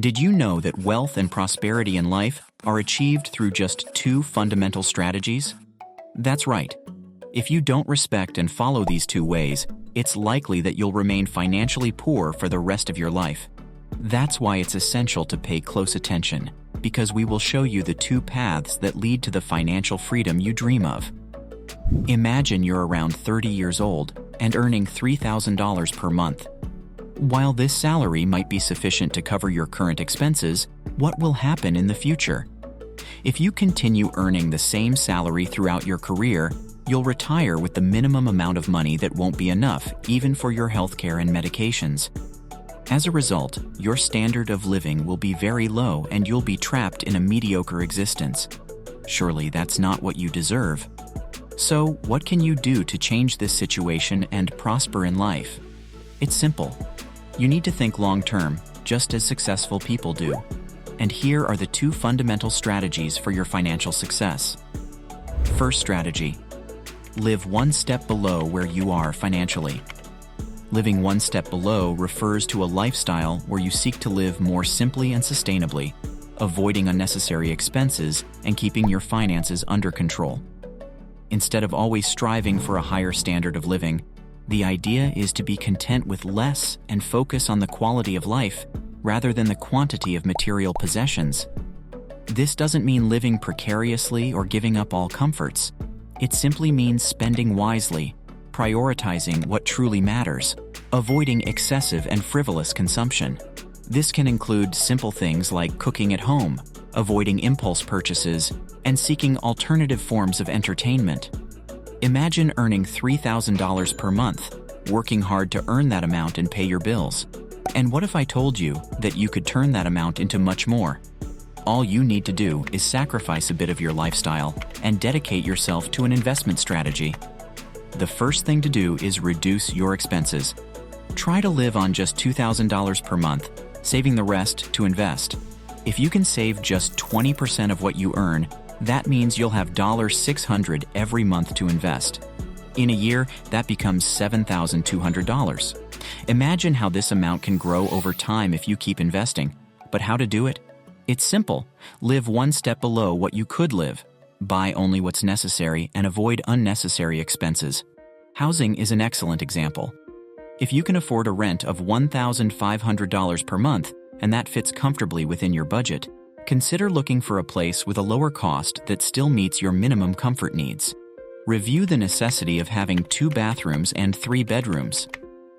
Did you know that wealth and prosperity in life are achieved through just two fundamental strategies? That's right. If you don't respect and follow these two ways, it's likely that you'll remain financially poor for the rest of your life. That's why it's essential to pay close attention, because we will show you the two paths that lead to the financial freedom you dream of. Imagine you're around 30 years old and earning $3,000 per month. While this salary might be sufficient to cover your current expenses, what will happen in the future? If you continue earning the same salary throughout your career, you'll retire with the minimum amount of money that won't be enough even for your healthcare and medications. As a result, your standard of living will be very low and you'll be trapped in a mediocre existence. Surely that's not what you deserve. So, what can you do to change this situation and prosper in life? It's simple. You need to think long-term, just as successful people do. And here are the two fundamental strategies for your financial success. First strategy: live one step below where you are financially. Living one step below refers to a lifestyle where you seek to live more simply and sustainably, avoiding unnecessary expenses and keeping your finances under control. Instead of always striving for a higher standard of living, the idea is to be content with less and focus on the quality of life rather than the quantity of material possessions. This doesn't mean living precariously or giving up all comforts. It simply means spending wisely, prioritizing what truly matters, avoiding excessive and frivolous consumption. This can include simple things like cooking at home, avoiding impulse purchases, and seeking alternative forms of entertainment. Imagine earning $3,000 per month, working hard to earn that amount and pay your bills. And what if I told you that you could turn that amount into much more? All you need to do is sacrifice a bit of your lifestyle and dedicate yourself to an investment strategy. The first thing to do is reduce your expenses. Try to live on just $2,000 per month, saving the rest to invest. If you can save just 20% of what you earn, that means you'll have $600 every month to invest. In a year, that becomes $7,200. Imagine how this amount can grow over time if you keep investing. But how to do it? It's simple. Live one step below what you could live. Buy only what's necessary and avoid unnecessary expenses. Housing is an excellent example. If you can afford a rent of $1,500 per month, and that fits comfortably within your budget, consider looking for a place with a lower cost that still meets your minimum comfort needs. Review the necessity of having 2 bathrooms and 3 bedrooms.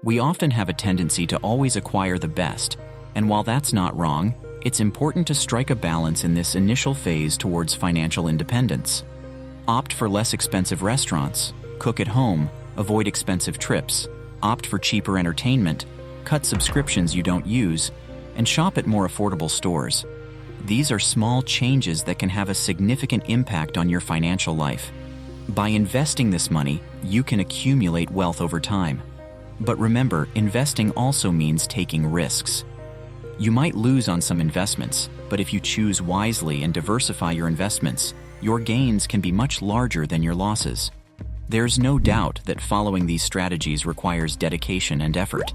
We often have a tendency to always acquire the best, and while that's not wrong, it's important to strike a balance in this initial phase towards financial independence. Opt for less expensive restaurants, cook at home, avoid expensive trips, opt for cheaper entertainment, cut subscriptions you don't use, and shop at more affordable stores. These are small changes that can have a significant impact on your financial life. By investing this money, you can accumulate wealth over time. But remember, investing also means taking risks. You might lose on some investments, but if you choose wisely and diversify your investments, your gains can be much larger than your losses. There's no doubt that following these strategies requires dedication and effort.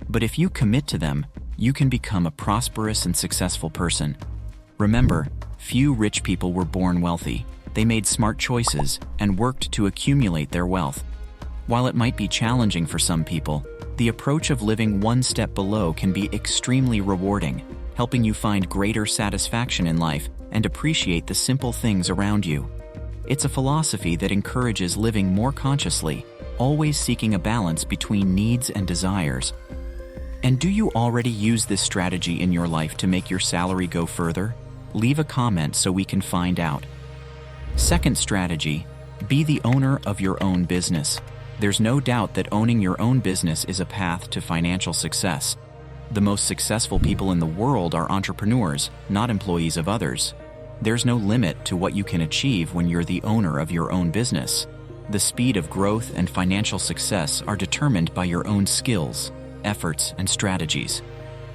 But if you commit to them, you can become a prosperous and successful person. Remember, few rich people were born wealthy. They made smart choices and worked to accumulate their wealth. While it might be challenging for some people, the approach of living one step below can be extremely rewarding, helping you find greater satisfaction in life and appreciate the simple things around you. It's a philosophy that encourages living more consciously, always seeking a balance between needs and desires. And do you already use this strategy in your life to make your salary go further? Leave a comment so we can find out. Second strategy: be the owner of your own business. There's no doubt that owning your own business is a path to financial success. The most successful people in the world are entrepreneurs, not employees of others. There's no limit to what you can achieve when you're the owner of your own business. The speed of growth and financial success are determined by your own skills, efforts, and strategies.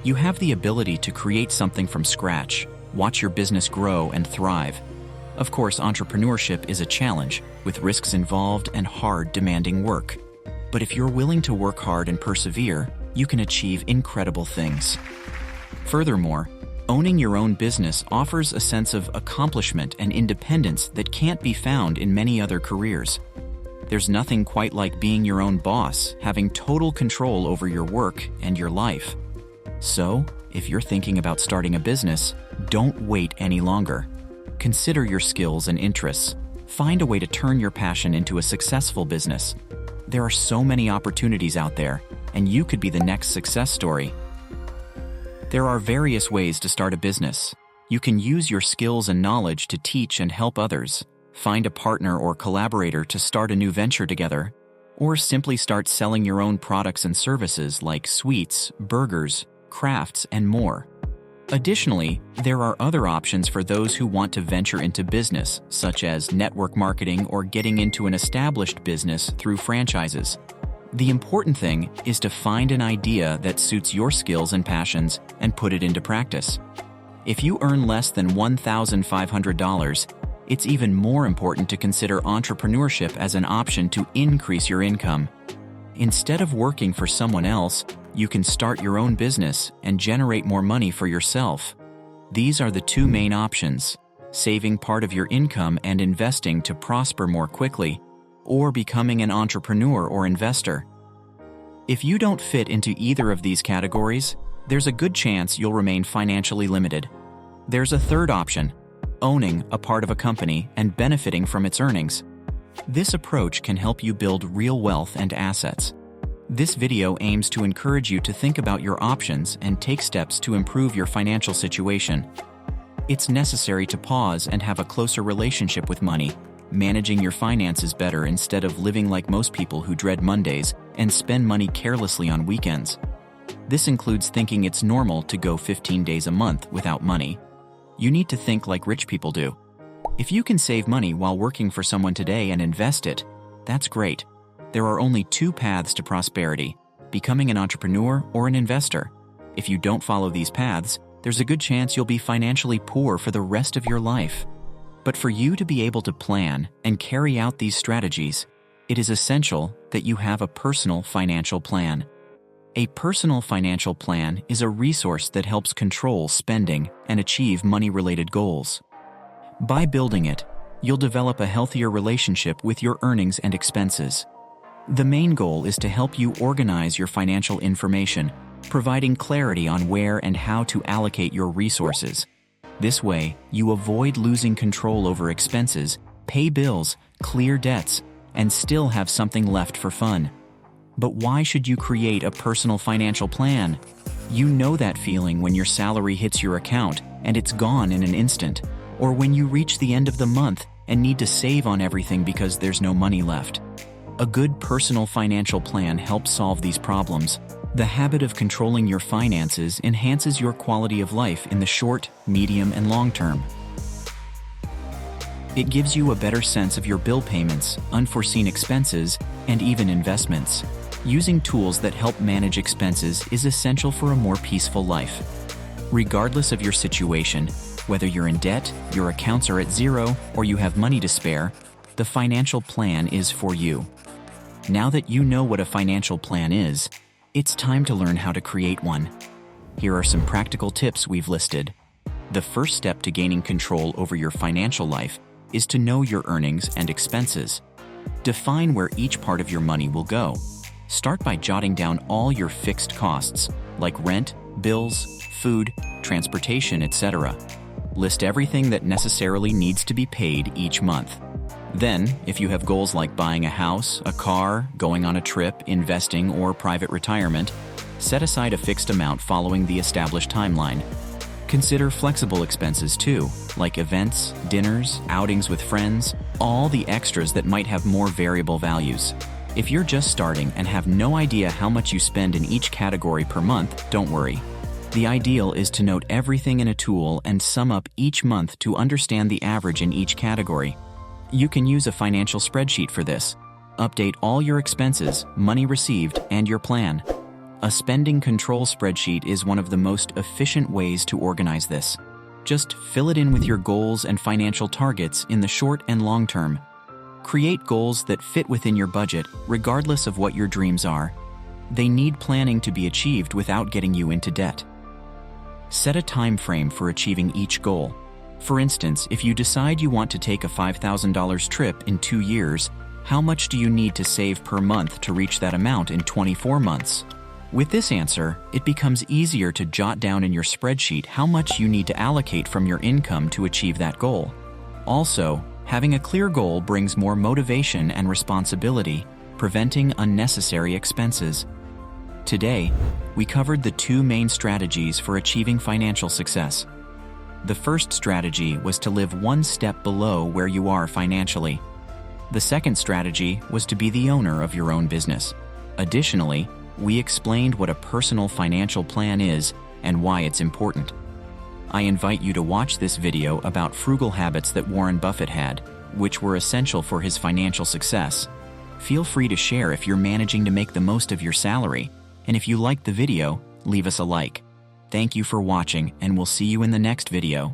You have the ability to create something from scratch, watch your business grow and thrive. Of course, entrepreneurship is a challenge, with risks involved and hard, demanding work. But if you're willing to work hard and persevere, you can achieve incredible things. Furthermore, Owning your own business offers a sense of accomplishment and independence that can't be found in many other careers. There's nothing quite like being your own boss, having total control over your work and your life. So, if you're thinking about starting a business, don't wait any longer. Consider your skills and interests. Find a way to turn your passion into a successful business. There are so many opportunities out there, and you could be the next success story. There are various ways to start a business. You can use your skills and knowledge to teach and help others, find a partner or collaborator to start a new venture together, or simply start selling your own products and services like sweets, burgers, crafts, and more. Additionally, there are other options for those who want to venture into business, such as network marketing or getting into an established business through franchises. The important thing is to find an idea that suits your skills and passions and put it into practice. If you earn less than $1,500, it's even more important to consider entrepreneurship as an option to increase your income. Instead of working for someone else, you can start your own business and generate more money for yourself. These are the two main options: saving part of your income and investing to prosper more quickly, or becoming an entrepreneur or investor. If you don't fit into either of these categories, there's a good chance you'll remain financially limited. There's a third option: owning a part of a company and benefiting from its earnings. This approach can help you build real wealth and assets. This video aims to encourage you to think about your options and take steps to improve your financial situation. It's necessary to pause and have a closer relationship with money, managing your finances better instead of living like most people who dread Mondays and spend money carelessly on weekends. This includes thinking it's normal to go 15 days a month without money. You need to think like rich people do. If you can save money while working for someone today and invest it, that's great. There are only two paths to prosperity: becoming an entrepreneur or an investor. If you don't follow these paths, there's a good chance you'll be financially poor for the rest of your life. But for you to be able to plan and carry out these strategies, it is essential that you have a personal financial plan. A personal financial plan is a resource that helps control spending and achieve money-related goals. By building it, you'll develop a healthier relationship with your earnings and expenses. The main goal is to help you organize your financial information, providing clarity on where and how to allocate your resources. This way, you avoid losing control over expenses, pay bills, clear debts, and still have something left for fun. But why should you create a personal financial plan? You know that feeling when your salary hits your account and it's gone in an instant, or when you reach the end of the month and need to save on everything because there's no money left. A good personal financial plan helps solve these problems. The habit of controlling your finances enhances your quality of life in the short, medium, and long term. It gives you a better sense of your bill payments, unforeseen expenses, and even investments. Using tools that help manage expenses is essential for a more peaceful life. Regardless of your situation, whether you're in debt, your accounts are at zero, or you have money to spare, the financial plan is for you. Now that you know what a financial plan is, it's time to learn how to create one. Here are some practical tips we've listed. The first step to gaining control over your financial life is to know your earnings and expenses. Define where each part of your money will go. Start by jotting down all your fixed costs, like rent, bills, food, transportation, etc. List everything that necessarily needs to be paid each month. Then, if you have goals like buying a house, a car, going on a trip, investing, or private retirement, set aside a fixed amount following the established timeline. Consider flexible expenses too, like events, dinners, outings with friends, all the extras that might have more variable values. If you're just starting and have no idea how much you spend in each category per month, don't worry. The ideal is to note everything in a tool and sum up each month to understand the average in each category. You can use a financial spreadsheet for this. Update all your expenses, money received, and your plan. A spending control spreadsheet is one of the most efficient ways to organize this. Just fill it in with your goals and financial targets in the short and long term. Create goals that fit within your budget, regardless of what your dreams are. They need planning to be achieved without getting you into debt. Set a time frame for achieving each goal. For instance, if you decide you want to take a $5,000 trip in 2 years, how much do you need to save per month to reach that amount in 24 months? With this answer, it becomes easier to jot down in your spreadsheet how much you need to allocate from your income to achieve that goal. Also, having a clear goal brings more motivation and responsibility, preventing unnecessary expenses. Today, we covered the 2 main strategies for achieving financial success. The first strategy was to live 1 step below where you are financially. The second strategy was to be the owner of your own business. Additionally, we explained what a personal financial plan is and why it's important. I invite you to watch this video about frugal habits that Warren Buffett had, which were essential for his financial success. Feel free to share if you're managing to make the most of your salary, and if you liked the video, leave us a like. Thank you for watching, and we'll see you in the next video.